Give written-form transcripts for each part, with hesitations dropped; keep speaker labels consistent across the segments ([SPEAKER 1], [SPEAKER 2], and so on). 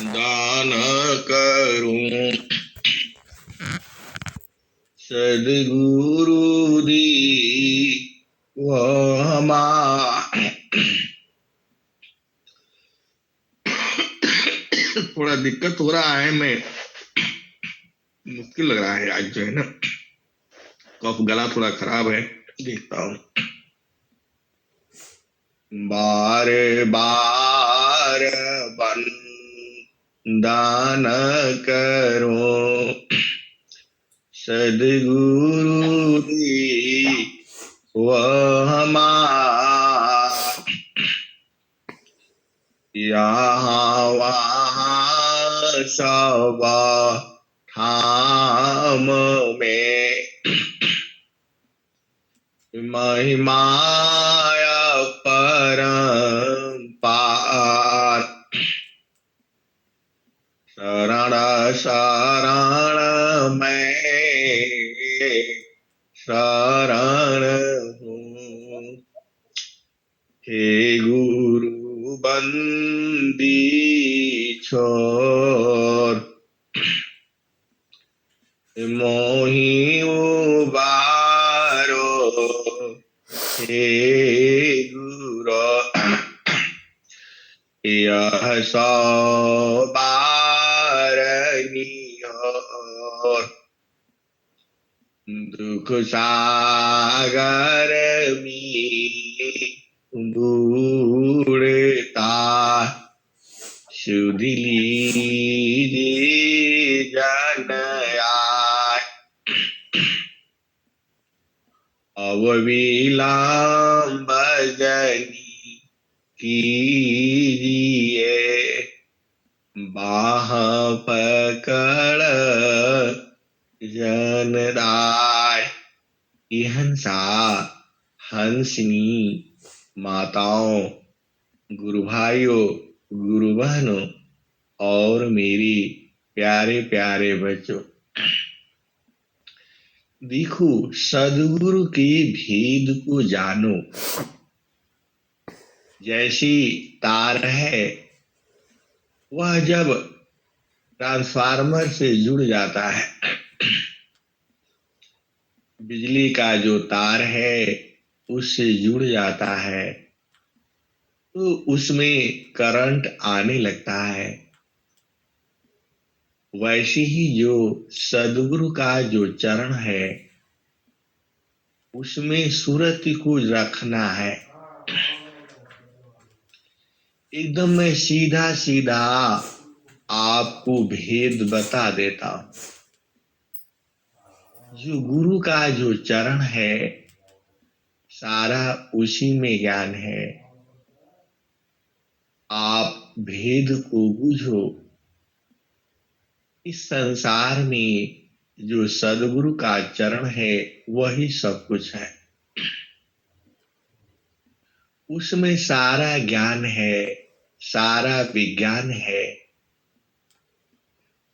[SPEAKER 1] दान करूं सदगुरु दी वह हमार। थोड़ा दिक्कत हो रहा है, मैं मुश्किल लग रहा है आज जो है ना, कफ गला थोड़ा खराब है, देखता हूँ। बार बार वंदन करो सदगुरु दी वह हमार। यहाँ वहाँ सब ठाम में महिमाया परंपार। शरण शरण मैं शरण हूँ, हे गुरु बंदी छोर मोहि उबारो, हे गुरु यह सो बारनियोर। दुख सागर में बूढ़ता सुधि लीजिए जन आय। अब विलंब जनी कीजिए, बाह पकड़ जनदाय। ये हंसा हंसनी माताओं, गुरु भाइयों, गुरु बहनों और मेरी प्यारे प्यारे बच्चों, देखो सदगुरु के भेद को जानो। जैसी तार है, वह जब ट्रांसफार्मर से जुड़ जाता है, बिजली का जो तार है उससे जुड़ जाता है, तो उसमें करंट आने लगता है। वैसे ही जो सदगुरु का जो चरण है, उसमें सूरत को रखना है। एकदम मैं सीधा सीधा आपको भेद बता देता हूं। जो गुरु का जो चरण है, सारा उसी में ज्ञान है। आप भेद को बूझो। इस संसार में जो सदगुरु का चरण है, वही सब कुछ है। उसमें सारा ज्ञान है, सारा विज्ञान है,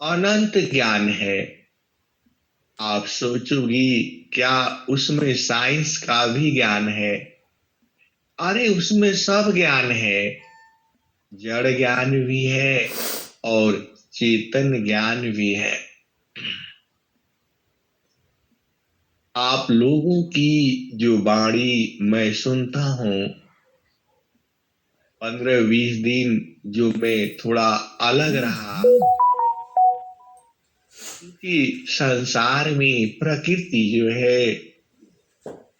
[SPEAKER 1] अनंत ज्ञान है। आप सोचोगी क्या उसमें साइंस का भी ज्ञान है? अरे उसमें सब ज्ञान है। जड़ ज्ञान भी है और चेतन ज्ञान भी है। आप लोगों की जो वाणी मैं सुनता हूं, 15-20 दिन जो मैं थोड़ा अलग रहा, क्योंकि संसार में प्रकृति जो है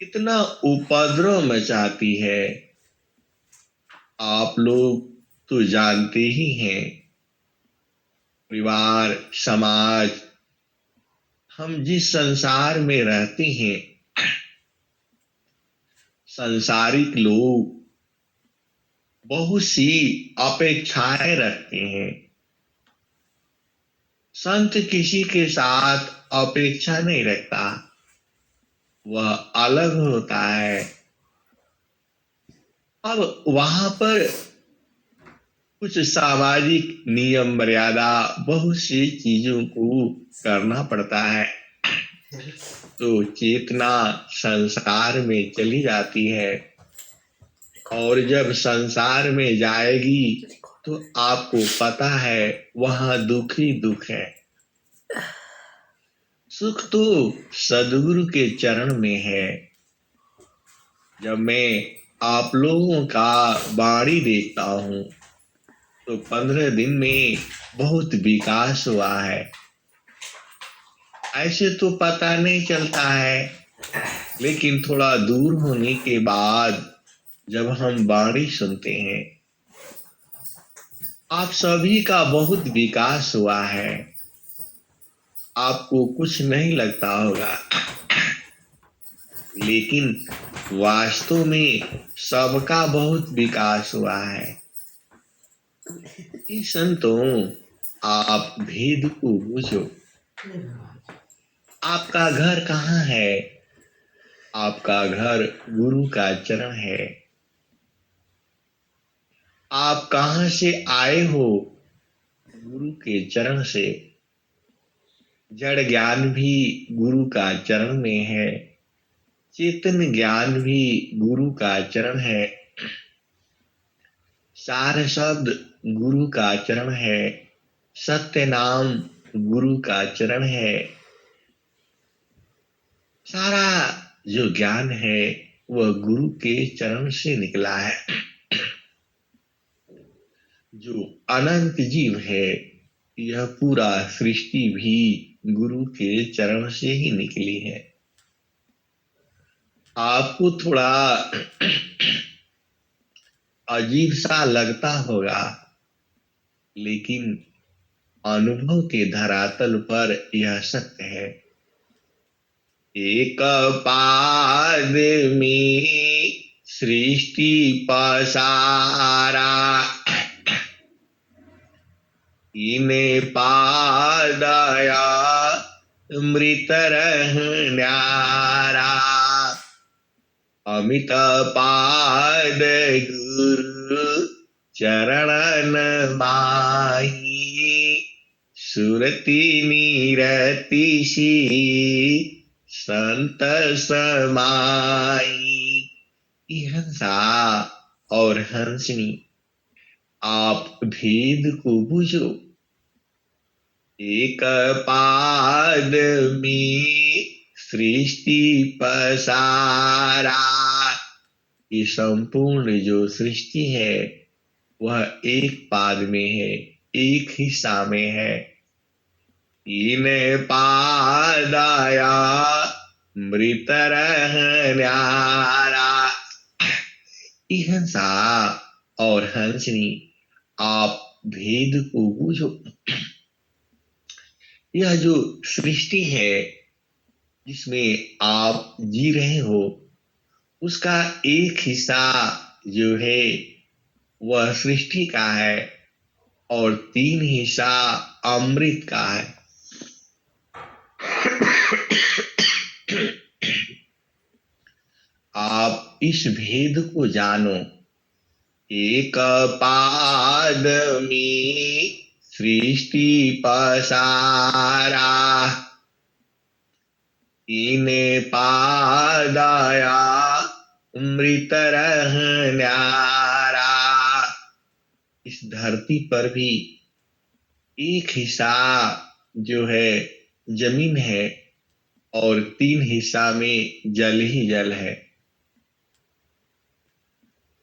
[SPEAKER 1] इतना उपद्रव मचाती है। आप लोग तो जानते ही हैं, परिवार, समाज, हम जिस संसार में रहते हैं, संसारिक लोग बहुत सी अपेक्षाएं रखते हैं। संत किसी के साथ अपेक्षा नहीं रखता, वह अलग होता है। अब वहां पर कुछ सामाजिक नियम मर्यादा, बहुत सी चीजों को करना पड़ता है, तो चेतना संसार में चली जाती है। और जब संसार में जाएगी तो आपको पता है वहां दुख ही दुख है। सुख तो सदगुरु के चरण में है। जब मैं आप लोगों का बाणी देखता हूँ तो 15 दिन में बहुत विकास हुआ है। ऐसे तो पता नहीं चलता है, लेकिन थोड़ा दूर होने के बाद जब हम बाणी सुनते हैं, आप सभी का बहुत विकास हुआ है। आपको कुछ नहीं लगता होगा, लेकिन वास्तव में सबका बहुत विकास हुआ है। ये संतों, आप भेद को बूझो। आपका घर कहाँ है? आपका घर गुरु का चरण है। आप कहाँ से आए हो? गुरु के चरण से। जड़ ज्ञान भी गुरु का चरण में है। चेतन ज्ञान भी गुरु का चरण है। सार शब्द गुरु का चरण है। सत्य नाम गुरु का चरण है। सारा जो ज्ञान है वह गुरु के चरण से निकला है। जो अनंत जीव है, यह पूरा सृष्टि भी गुरु के चरण से ही निकली है। आपको थोड़ा अजीब सा लगता होगा, लेकिन अनुभव के धरातल पर यह सत्य है। एक पाद में सृष्टि पसारा, इने पादया मृत न्यारा। अमित पाद गुरु चरणन माही, सुरति निरति सी संत समाई। हंसा और हंसनी, आप भेद को बूझो। एक पाद में सृष्टि पसारा। ये संपूर्ण जो सृष्टि है वह एक पाद में है, एक हिस्सा में है। इन पादाया मृत न्यारा। हंसा और हंसनी, आप भेद को बूझो। यह जो सृष्टि है जिसमें आप जी रहे हो, उसका एक हिस्सा जो है वह सृष्टि का है और 3 हिस्सा अमृत का है। आप इस भेद को जानो। एक पाद में सृष्टि पसारा, इने पादाया मृत न्यारा। इस धरती पर भी एक हिस्सा जो है जमीन है और 3 हिस्सा में जल ही जल है।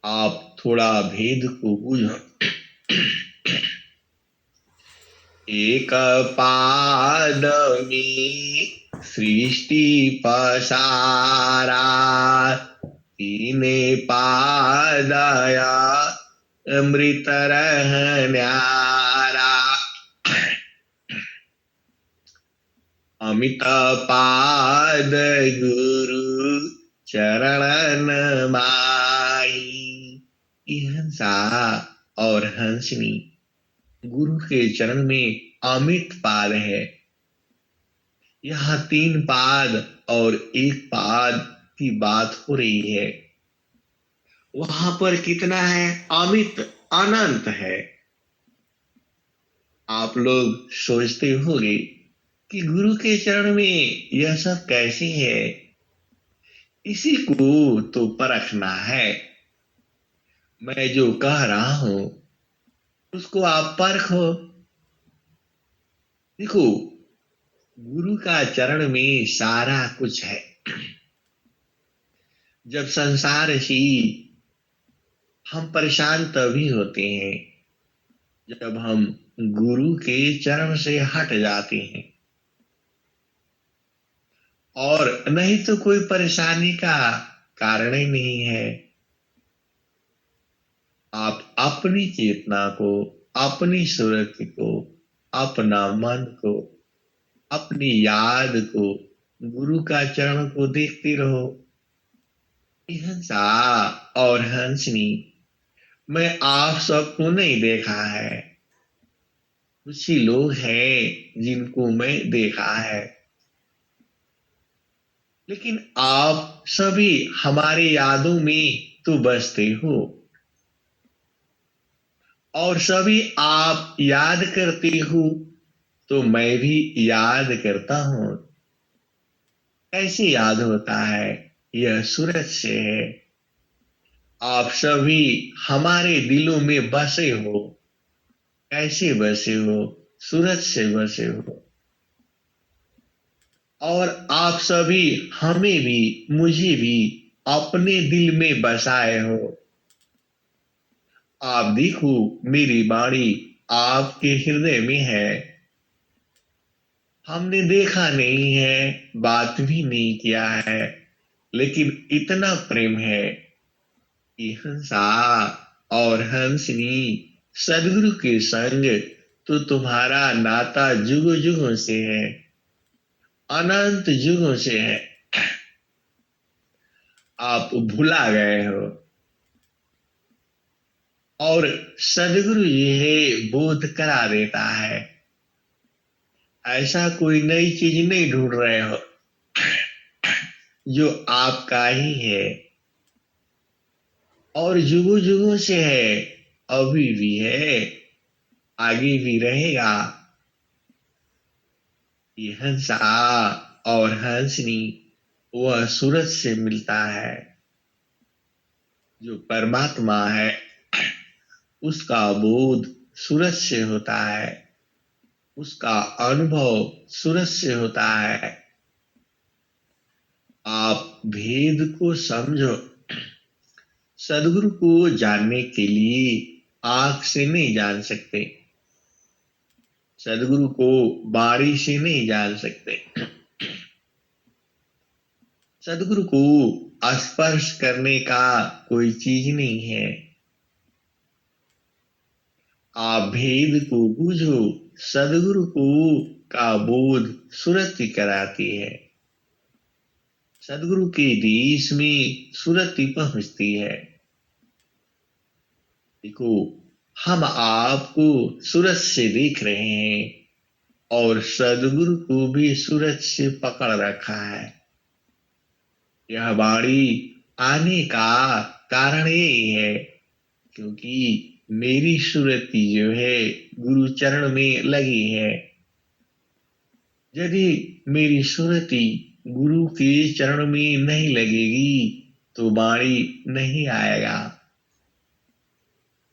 [SPEAKER 1] आप थोड़ा भेद को बूझो। एक पाद में सृष्टि पसारा, तीने पादया अमृत न्यारा। अमित पाद गुरु चरणन माई। हंसा और हंसनी, गुरु के चरण में अमित पाद है। यहाँ 3 पाद और 1 पाद की बात हो रही है। वहां पर कितना है? अमित, अनंत है। आप लोग सोचते होंगे कि गुरु के चरण में यह सब कैसे है? इसी को तो परखना है। मैं जो कह रहा हूं उसको आप परखो। देखो, गुरु का चरण में सारा कुछ है। जब संसार ही हम परेशान तभी होते हैं जब हम गुरु के चरण से हट जाते हैं, और नहीं तो कोई परेशानी का कारण ही नहीं है। आप अपनी चेतना को, अपनी सुरति को, अपना मन को, अपनी याद को, गुरु का चरण को देखते रहो। हंसा और हंसनी, मैं आप सबको नहीं देखा है। कुछ ही लोग हैं जिनको मैं देखा है, लेकिन आप सभी हमारी यादों में तो बसते हो, और सभी आप याद करते हो तो मैं भी याद करता हूं। कैसे याद होता है? यह सूरज से है। आप सभी हमारे दिलों में बसे हो। कैसे बसे हो? सूरज से बसे हो। और आप सभी हमें भी, मुझे भी अपने दिल में बसाए हो। आप देखो, मेरी बाणी आपके हृदय में है। हमने देखा नहीं है, बात भी नहीं किया है, लेकिन इतना प्रेम है कि हंसा और हंसनी, सदगुरु के संग तो तुम्हारा नाता जुगों जुगों से है, अनंत युगों से है। आप भुला गए हो, और सदगुरु यह बोध करा देता है। ऐसा कोई नई चीज नहीं ढूंढ रहे हो, जो आपका ही है और जुगों जुगों से है, अभी भी है, आगे भी रहेगा। ये हंसा और हंसनी वह सूरज से मिलता है। जो परमात्मा है उसका बोध सूरज से होता है, उसका अनुभव सूरज से होता है। आप भेद को समझो। सदगुरु को जानने के लिए आंख से नहीं जान सकते, सदगुरु को बारी से नहीं जान सकते, सदगुरु को स्पर्श करने का कोई चीज नहीं है। आप भेद को बूझो। सदगुरु को का बोध सुरति कराती है। सदगुरु के देश में सुरति पहुंचती है। देखो, हम आपको सूरज से देख रहे हैं, और सदगुरु को भी सूरज से पकड़ रखा है। यह वाणी आने का कारण यही है, क्योंकि मेरी सुरति जो है गुरु चरण में लगी है। यदि मेरी सुरति गुरु के चरण में नहीं लगेगी तो वाणी नहीं आएगा।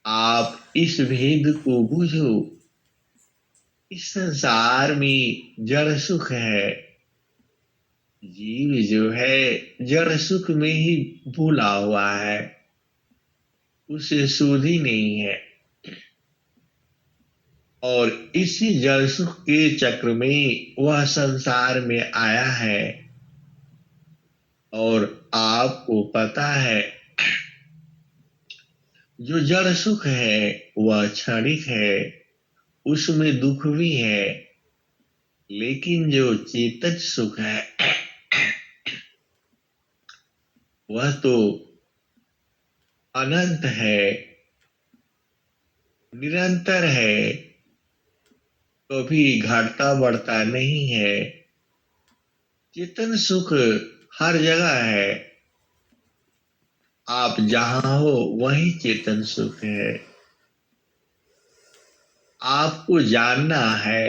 [SPEAKER 1] आप इस भेद को बूझो। इस संसार में जड़ सुख है। जीव जो है जड़ सुख में ही भूला हुआ है, उसे सुध ही नहीं है, और इसी जड़ सुख के चक्र में वह संसार में आया है। और आपको पता है, जो जड़ सुख है वह क्षणिक है, उसमें दुख भी है, लेकिन जो चेतन सुख है वह तो अनंत है, निरंतर है, कभी घटता बढ़ता नहीं है। चेतन सुख हर जगह है। आप जहां हो वहीं चेतन सुख है। आपको जानना है,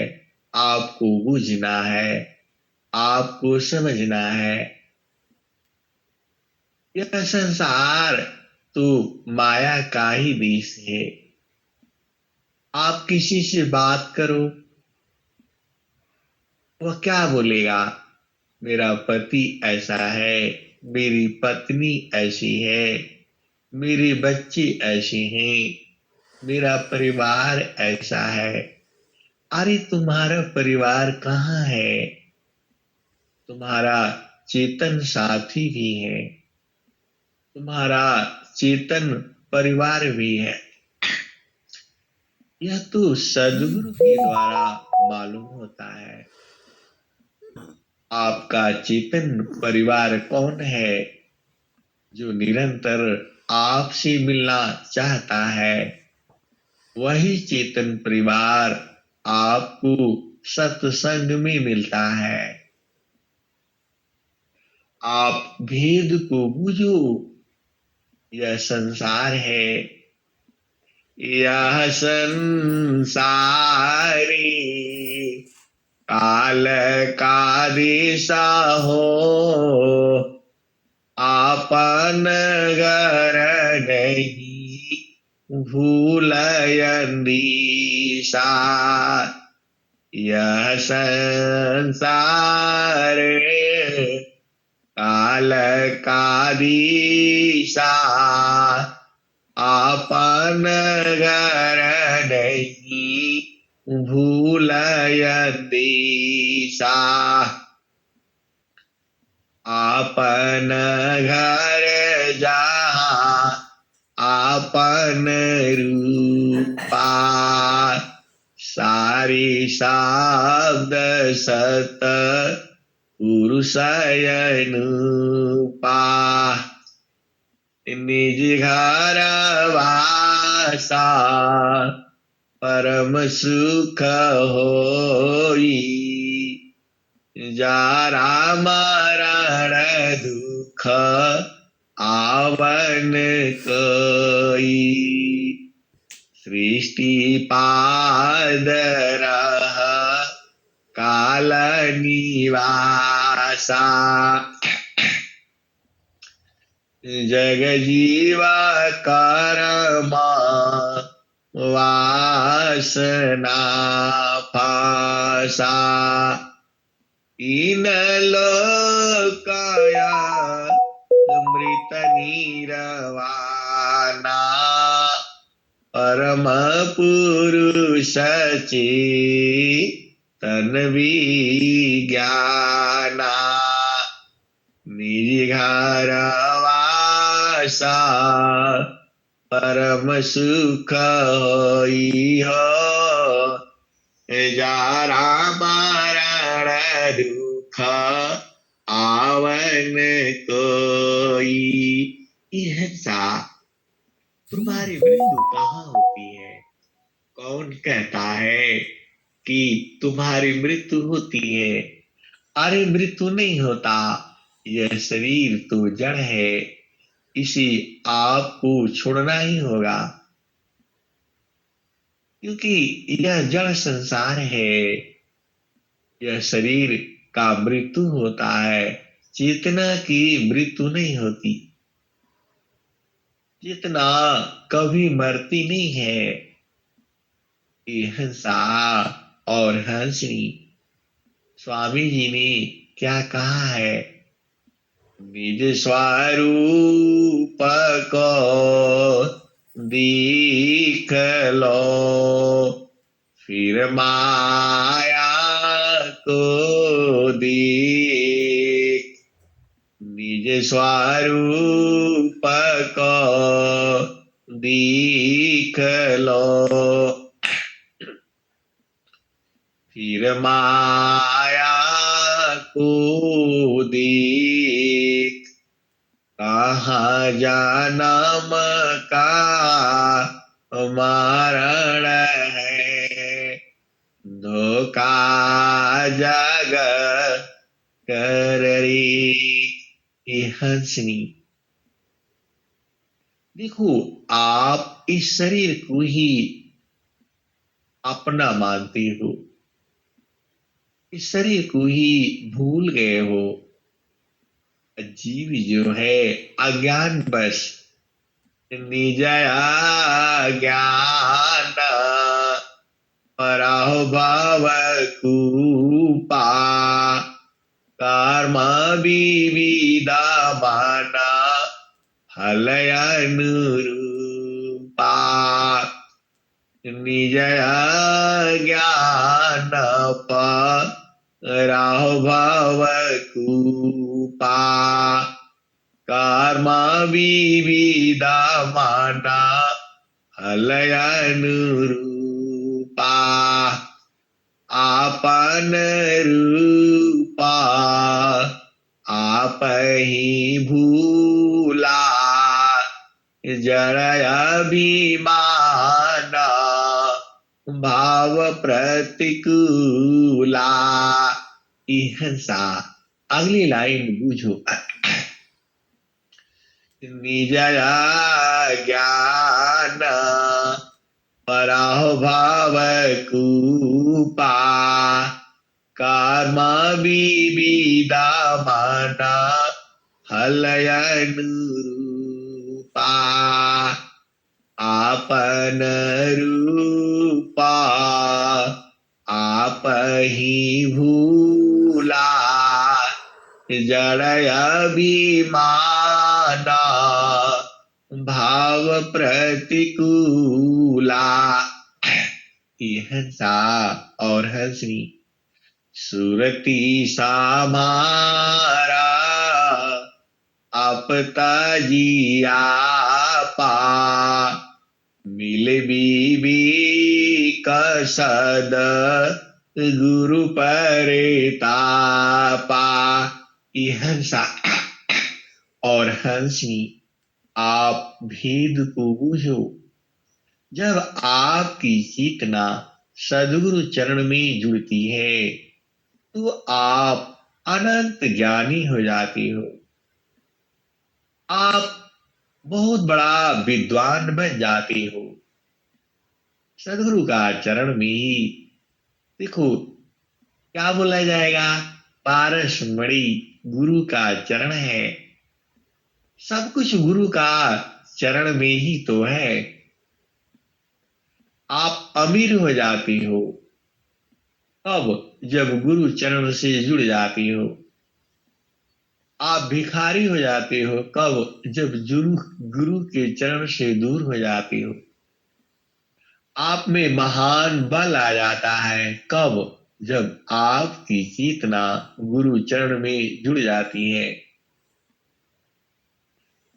[SPEAKER 1] आपको बूझना है, आपको समझना है। यह संसार तो माया का ही देश है। आप किसी से बात करो, वह क्या बोलेगा? मेरा पति ऐसा है, मेरी पत्नी ऐसी है, मेरे बच्चे ऐसे हैं, मेरा परिवार ऐसा है। अरे तुम्हारा परिवार कहाँ है? तुम्हारा चेतन साथी भी है, तुम्हारा चेतन परिवार भी है। यह तो सदगुरु के द्वारा मालूम होता है। आपका चेतन परिवार कौन है? जो निरंतर आपसे मिलना चाहता है, वही चेतन परिवार आपको सत्संग में मिलता है। आप भेद को बूझो, यह संसार है, यह संसारी काल का दिशा हो, आपन घर नहीं भूलयन दिशा। यह संसार काल का दिशा, आपन घर नहीं भूलयन दिशा। आपन घर जहाँ आपन रूपा, सारी शब्द सत पुरुषयनुपा। निज घर वासा परम सुख होई, जरा मरण दुख आवन कोई। सृष्टि पाद रह काल निवासा, जग जीवा कर्म वासना फासा। इन लोकया मृत निर्वाणा, परम पुरुष चेतन विज्ञाना। निज घर वासा परम सुख होई हो, जरा मरण दुख आवन कोई। यह सा तुम्हारी मृत्यु कहाँ होती है? कौन कहता है कि तुम्हारी मृत्यु होती है? अरे मृत्यु नहीं होता, यह शरीर तो जड़ है, इसे आपको छोड़ना ही होगा, क्योंकि यह जड़ संसार है। यह शरीर का मृत्यु होता है, चेतना की मृत्यु नहीं होती। चेतना कभी मरती नहीं है। ये हंसा और हंसनी, स्वामी जी ने क्या कहा है? निज स्वरूप को देख लो, फिर माया को देख। निज स्वरूप को देख लो, फिर माया को देख। कहाँ जन्म का मरण है, धोखा जग कर रे। ये हंसनी, देखो आप इस शरीर को ही अपना मानते हो, इस शरीर को ही भूल गए हो। जीव जो है अज्ञान बस, निज ज्ञान पराहुभाव कूपा कर्म विविधा माना फलयनुरूपा निज ज्ञान पराहुभाव कूपा कर्म विविधा माना फलयनुरूपा आपन रूपा आप ही भूला जड़ अभिमान भाव प्रतिकूला। हिंसा। अगली लाइन बूझो। निज ज्ञान पराहुभाव कूपा कर्म विविधा माना फलयनुरूपा आपन रूपा आप ही भूला जड़ अभिमाना भाव प्रतिकूला। हिंसा और हंसनी। सुरती सामारा आपता जिया पा मिल बीबी कसद गुरु परितापा। हिंसा और हंसनी। आप भेद को बूझो। जब आपकी चेतना सद्गुरु चरण में जुड़ती है तो आप अनंत ज्ञानी हो जाते हो। आप बहुत बड़ा विद्वान बन जाते हो। सद्गुरु का चरण में ही देखो क्या बोला जाएगा, पारस मणि गुरु का चरण है। सब कुछ गुरु का चरण में ही तो है। आप अमीर हो जाते हो कब, जब गुरु चरण से जुड़ जाते हो। आप भिखारी हो जाते हो कब, जब गुरु के चरण से दूर हो जाते हो। आप में महान बल आ जाता है कब, जब आपकी चेतना गुरु चरण में जुड़ जाती है।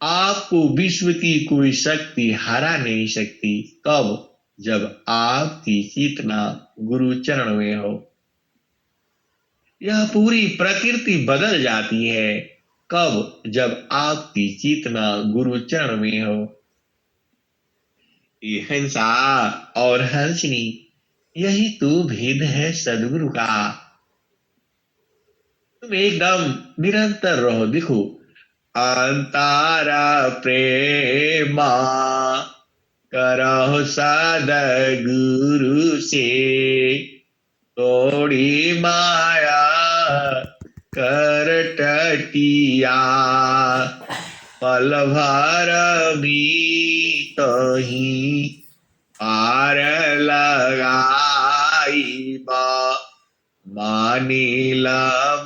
[SPEAKER 1] आपको विश्व की कोई शक्ति हरा नहीं सकती कब, जब आपकी चेतना गुरु चरण में हो। यह पूरी प्रकृति बदल जाती है कब, जब आपकी चेतना गुरु चरण में हो। ये हिंसा और हंसनी, यही तो भेद है सद्गुरु का। तुम एकदम निरंतर रहो। देखो, अंतारा प्रेमा करहो सद्गुरु से तोड़ी माया कर टटिया पल भर मीत ही पार लगाई मानिल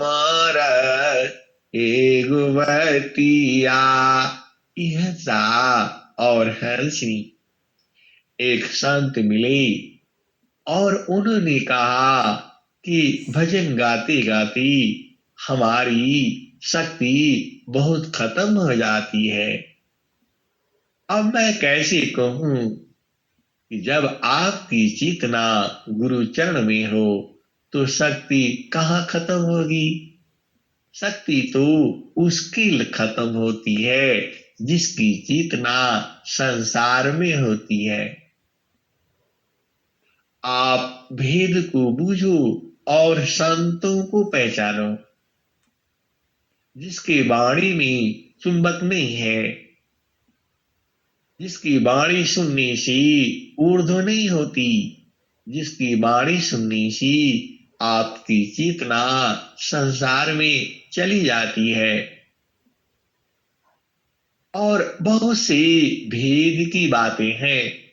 [SPEAKER 1] मर एगुवतिया। हिंसा और हंसनी। एक संत मिले और उन्होंने कहा कि भजन गाते गाते हमारी शक्ति बहुत खत्म हो जाती है। अब मैं कैसे कहूं कि जब आपकी चेतना गुरु चरण में हो तो शक्ति कहाँ खत्म होगी। शक्ति तो उसकी खत्म होती है जिसकी चेतना संसार में होती है। आप भेद को बूझो और संतों को पहचानो। जिसकी वाणी में चुंबक नहीं है, जिसकी वाणी सुनने से ऊर्ध्व नहीं होती, जिसकी वाणी सुनने से आपकी चेतना संसार में चली जाती है। और बहुत सी भेद की बातें हैं।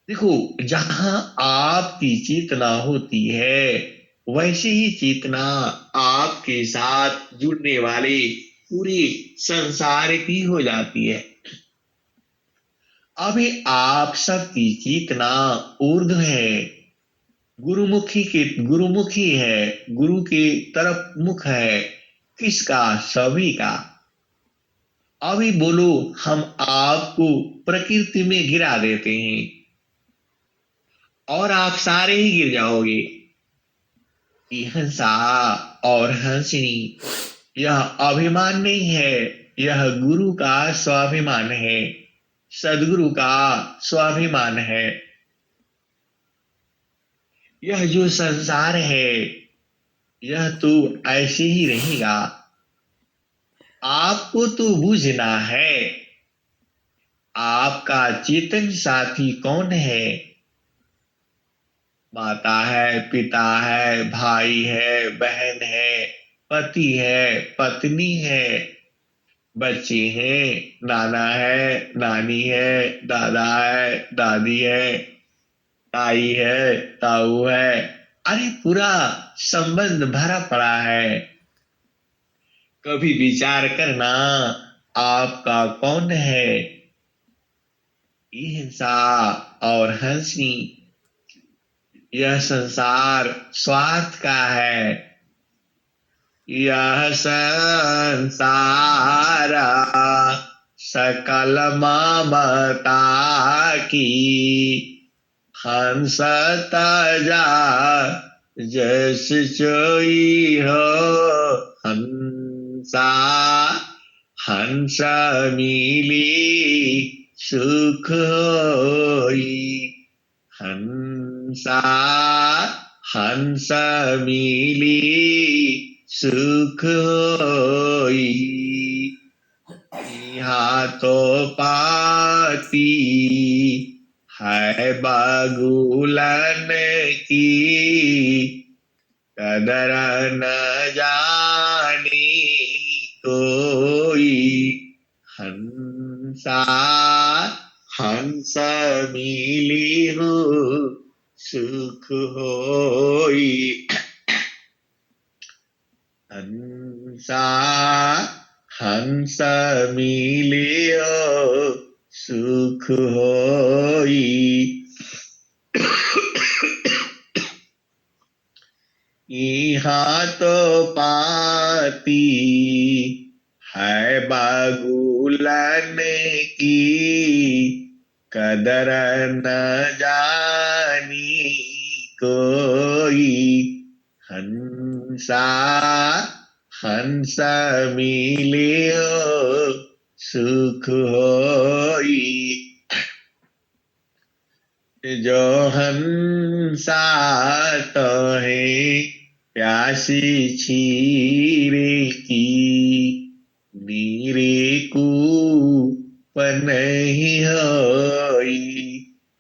[SPEAKER 1] देखो, जहां आपकी चेतना होती है वैसे ही चेतना आपके साथ जुड़ने वाले पूरे संसार की हो जाती है। अभी आप सबकी चेतना ऊर्ध्व है, गुरुमुखी है, गुरु के तरफ मुख है। किसका? सभी का। अभी बोलो, हम आपको प्रकृति में गिरा देते हैं और आप सारे ही गिर जाओगे। ये हंसा और हंसनी, यह अभिमान नहीं है, यह गुरु का स्वाभिमान है, सदगुरु का स्वाभिमान है। यह जो संसार है यह तो ऐसे ही रहेगा। आपको तो बूझना है आपका चेतन साथी कौन है। माता है, पिता है, भाई है, बहन है, पति है, पत्नी है, बच्चे हैं, नाना है, नानी है, दादा है, दादी है, ताई है, ताऊ है। अरे पूरा संबंध भरा पड़ा है। कभी विचार करना आपका कौन है। ये हिंसा और हंसनी, यह संसार स्वार्थ का है। यह संसार सकल ममता की, हंस तजा जस चोई हो। हंसा हंस मिली सुख होई। हंसा हंस मिली सुख होई। यहाँ तो पाती है बगुलन की, कदर न जानी कोई। हंसा हंस मिली हो सुख होई। हंसा हंस मिलियो सुख होई। यहाँ तो पाती है बगुलन की, कदर न जानी कोई। हंसा हंस मिलियो सुख होई। जो हंसा तो है प्यासी छीरे की, नीरे को पर नहीं होई।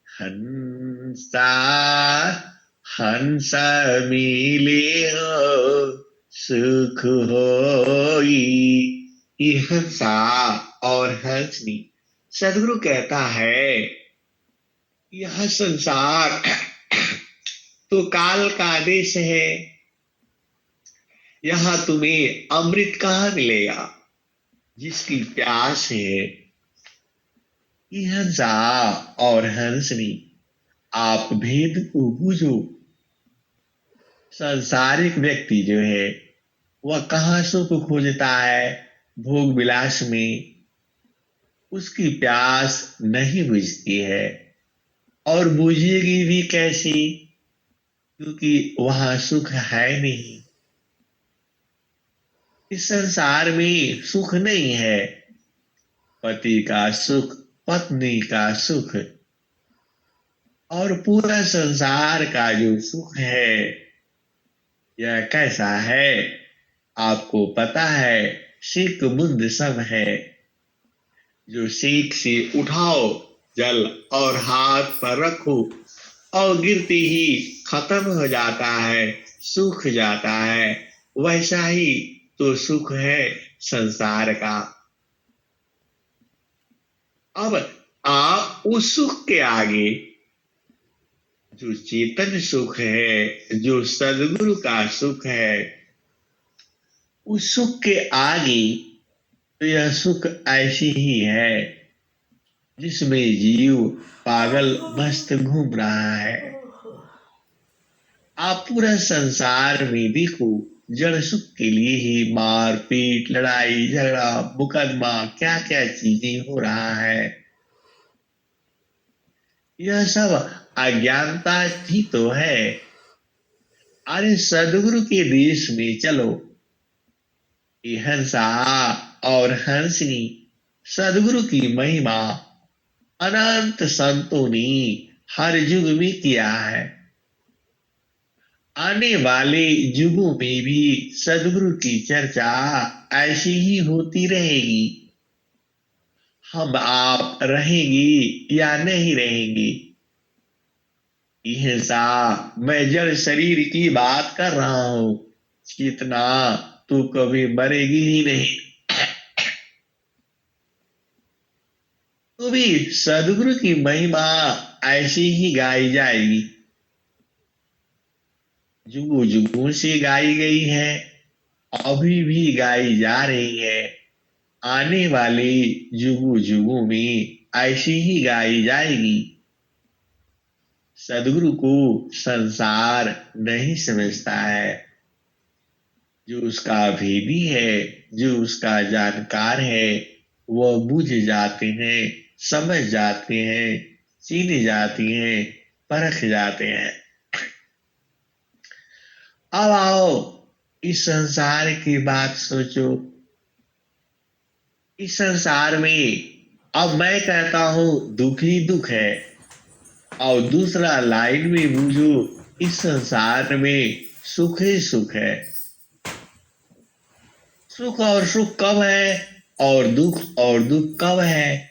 [SPEAKER 1] हंसा हंस मिले हो सुख होई। ये हंसा और हंसनी, सदगुरु कहता है यह संसार तो काल का आदेश है। यहां तुम्हें अमृत कहां मिलेगा। जिसकी प्यास है, ये हंसा और हंसनी, आप भेद को बूझो। सांसारिक व्यक्ति जो है वह कहाँ सुख खोजता है, भोग विलास में। उसकी प्यास नहीं बुझती है और बुझेगी भी कैसी, क्योंकि वहां सुख है नहीं। इस संसार में सुख नहीं है। पति का सुख, पत्नी का सुख और पूरा संसार का जो सुख है यह कैसा है आपको पता है। सीख बुद्ध सब है। जो सीख से उठाओ जल और हाथ पर रखो और गिरते ही खत्म हो जाता है, सूख जाता है। वैसा ही तो सुख है संसार का। अब आप उस सुख के आगे जो चेतन सुख है, जो सदगुरु का सुख है, उस सुख के आगे तो यह सुख ऐसी ही है जिसमें जीव पागल मस्त घूम रहा है। आप पूरा संसार में देखो, जड़ सुख के लिए ही मार पीट, लड़ाई झगड़ा, मुकदमा, क्या क्या चीजें हो रहा है। यह सब अज्ञानता ही तो है। अरे सदगुरु के देश में चलो, ये हंसा और हंसनी सदगुरु की महिमा अनंत संतों ने हर युग में किया है। आने वाले युगों में भी सदगुरु की चर्चा ऐसी ही होती रहेगी। हम आप रहेंगे या नहीं रहेंगे, हिंसा, मैं जड़ शरीर की बात कर रहा हूं, चेतना तू कभी मरेगी ही नहीं। तो भी सदगुरु की महिमा ऐसी ही गाई जाएगी, जुगों जुगों से गाई गई है, अभी भी गाई जा रही है, आने वाले जुगों जुगों में ऐसी ही गाई जाएगी। सदगुरु को संसार नहीं समझता है। जो उसका भेदी है, जो उसका जानकार है, वह बुझ जाते हैं, समझ जाते हैं, चीन जाते हैं, परख जाते हैं। अब आओ इस संसार की बात सोचो। इस संसार में अब मैं कहता हूं दुख ही दुख है, और दूसरा लाइन में बूझो, इस संसार में सुख ही सुख है। सुख और सुख कब है, और दुख कब है?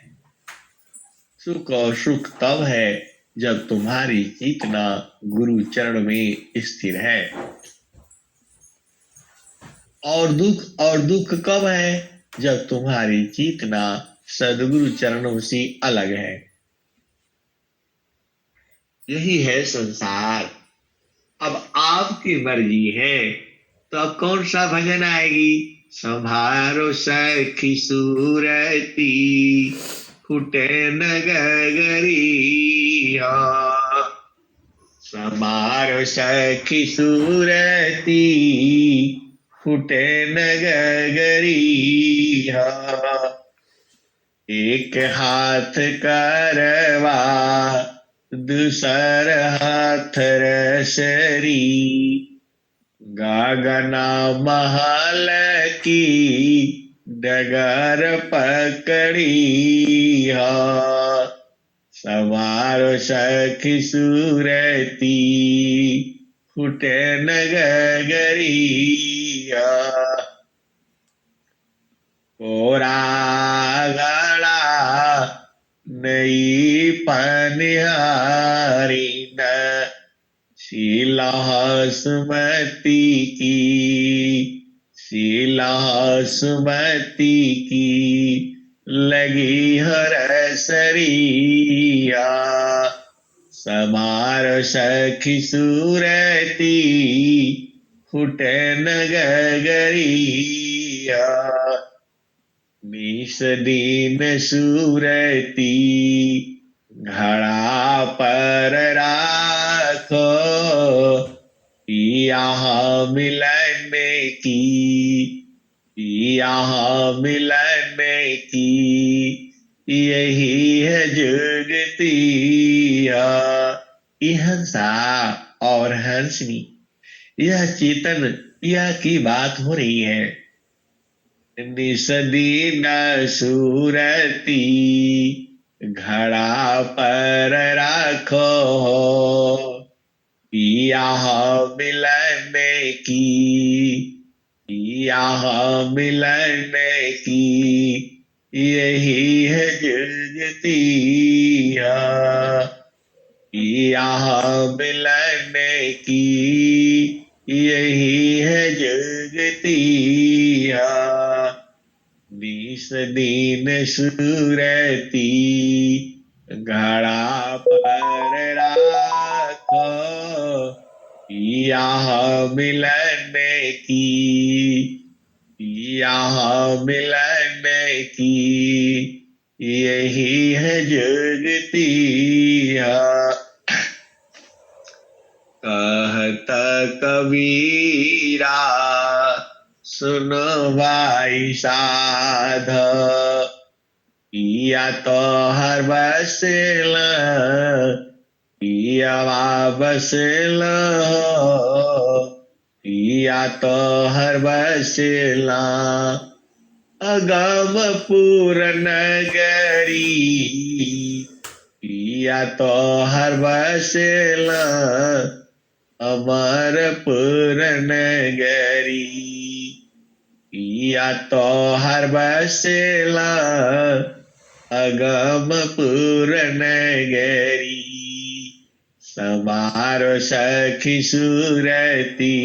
[SPEAKER 1] सुख और सुख तब है जब तुम्हारी चेतना गुरु चरण में स्थिर है। और दुख कब है? जब तुम्हारी चेतना सदगुरु चरणों से अलग है। यही है संसार। अब आपकी मर्जी है तो अब कौन सा भजन आएगी? संभारो सखी सूरती, फुटे न गगरिया। संभारो सखी सूरती, फुटे न गगरिया। एक हाथ करवा, दूसर हाथ रसरी, गागना महल की डगर पकड़ी। सवार सखी सूरती, फुटे न गगरिया। कोरा गड़ा नई पनिहारी न, शीला सुमति की, शीला सुमति की लगी हरसरिया। समार सखी सूरती, फुटे न गगरिया। बीस दिन सूरती, घड़ा पर राखो, यहाँ मिलने की, यहाँ मिलने की, यही है जुगती। हंसा और हंसनी, यह चेतन यह की बात हो रही है। निसदीन सूरती, घड़ा पर राखो, यहाँ मिलने की, यहाँ मिलने की, यही है जुगती। यहाँ मिलने की, यही है जुगती। बीस दिन सूरती, घड़ा पर राखो, यहाँ मिलन की, यहाँ मिलन की यही है जुगती है। कहता कबीरा सुनो भाई साध, पिया तो हर बसेल, पिया बसेल, पिया तो हर बसेला अगम पूरन नगरी, पिया तो हर बसेला अमरपुर नगरी, पिया तो हर बसेला अगमपुर नगरी। समारो सखी सूरती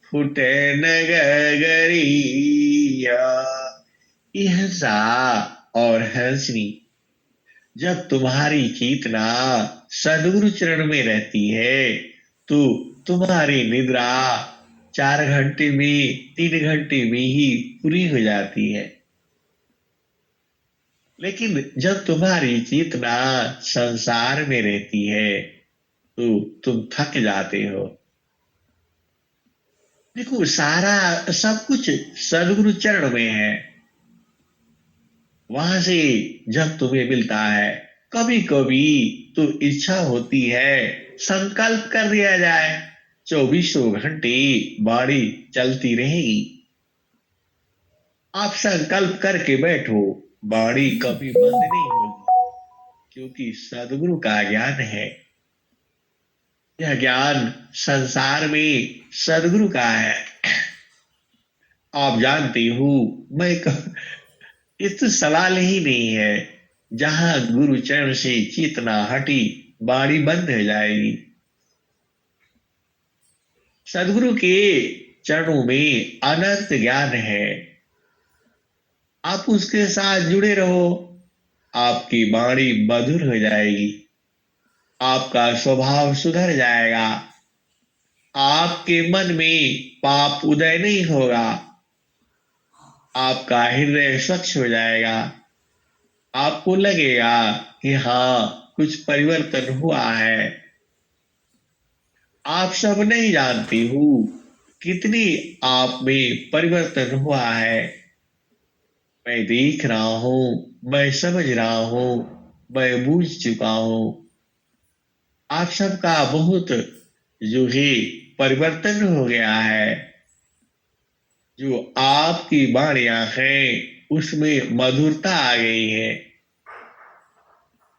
[SPEAKER 1] फुटे नगरिया। हंसा और हंसनी, जब तुम्हारी चेतना सदगुरु चरण में रहती है तो तुम्हारी निद्रा 4 घंटे में 3 घंटे में ही पूरी हो जाती है। लेकिन जब तुम्हारी चेतना संसार में रहती है तो तुम थक जाते हो। देखो, सारा सब कुछ सदगुरु चरण में है। वहां से जब तुम्हें मिलता है, कभी कभी तो इच्छा होती है संकल्प कर दिया जाए 24 घंटे बाड़ी चलती रहेगी। आप संकल्प करके बैठो, बाड़ी कभी बंद नहीं होगी, क्योंकि सदगुरु का ज्ञान है। यह ज्ञान संसार में सदगुरु का है। आप जानते हो, ये तो सवाल ही नहीं है। जहां गुरु चरण से चेतना हटी, बाड़ी बंद हो जाएगी। सदगुरु के चरणों में अनंत ज्ञान है। आप उसके साथ जुड़े रहो, आपकी वाणी मधुर हो जाएगी, आपका स्वभाव सुधर जाएगा, आपके मन में पाप उदय नहीं होगा, आपका हृदय स्वच्छ हो जाएगा। आपको लगेगा कि हाँ, कुछ परिवर्तन हुआ है। आप सब नहीं जानते हो कितनी आप में परिवर्तन हुआ है। मैं देख रहा हूं, मैं समझ रहा हूं, मैं बूझ चुका हूं। आप सबका बहुत जो है परिवर्तन हो गया है। जो आपकी वाणियां हैं उसमें मधुरता आ गई है।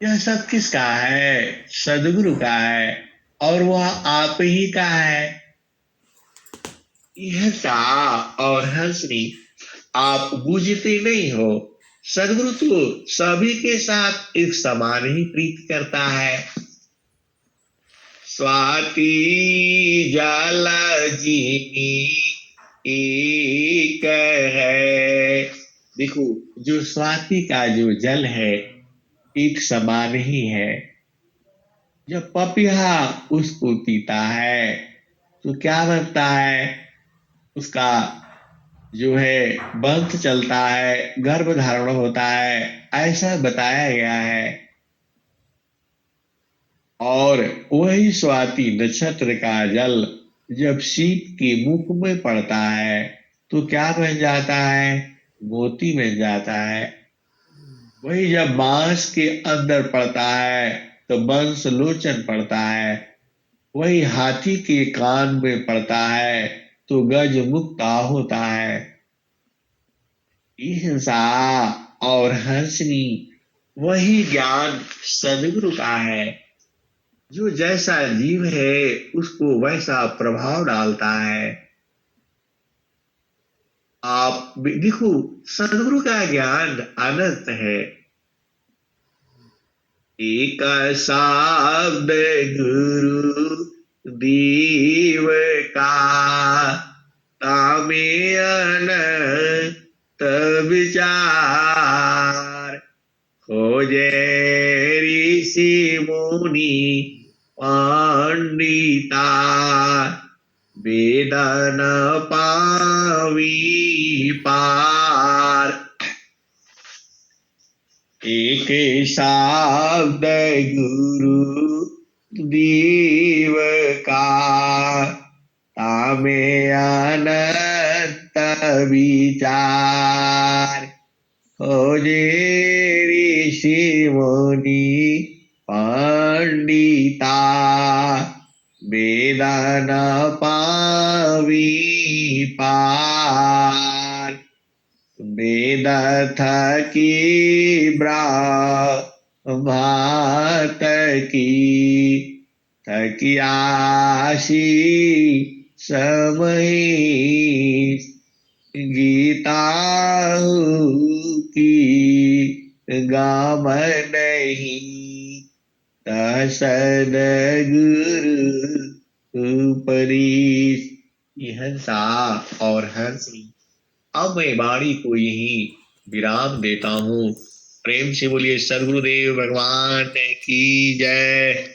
[SPEAKER 1] यह सब किसका है? सदगुरु का है, और वह आप ही का है। यह सा और हंसनी आप बूझते नहीं हो। सदगुरु तो सभी के साथ एक समान ही प्रीत करता है। स्वाति जाला जी एक है। देखो, जो स्वाति का जो जल है एक समान ही है। जब पपीहा उसको पीता है तो क्या बनता है? उसका जो है वंश चलता है, गर्भ धारण होता है, ऐसा बताया गया है। और वही स्वाति नक्षत्र का जल जब सीप के मुख में पड़ता है तो क्या बन जाता है? मोती बन जाता है। वही जब मांस के अंदर पड़ता है तो वंश लोचन पड़ता है। वही हाथी के कान में पड़ता है तो गज मुक्ता होता है। हिंसा और हंसनी वही ज्ञान सदगुरु का है। जो जैसा जीव है उसको वैसा प्रभाव डालता है। आप देखो, सदगुरु का ज्ञान अनंत है। एक शब्द गुरु दीव का तामे अनंत विचार। खोजे ऋषि मुनि पंडिता वेद न पावी पार। एक शब्द गुरु दीव का तामे अनंत विचार। खोजे ऋषि मुनि पंडिता वेद न पावी पार। वेद थकी ब्रह्मात की थकियासी समय गीता की गाम नहीं सदगुरु परीस। यह सा और हंस। अब मैं वाणी को यही विराम देता हूँ। प्रेम से बोलिए सद्गुरुदेव भगवान की जय।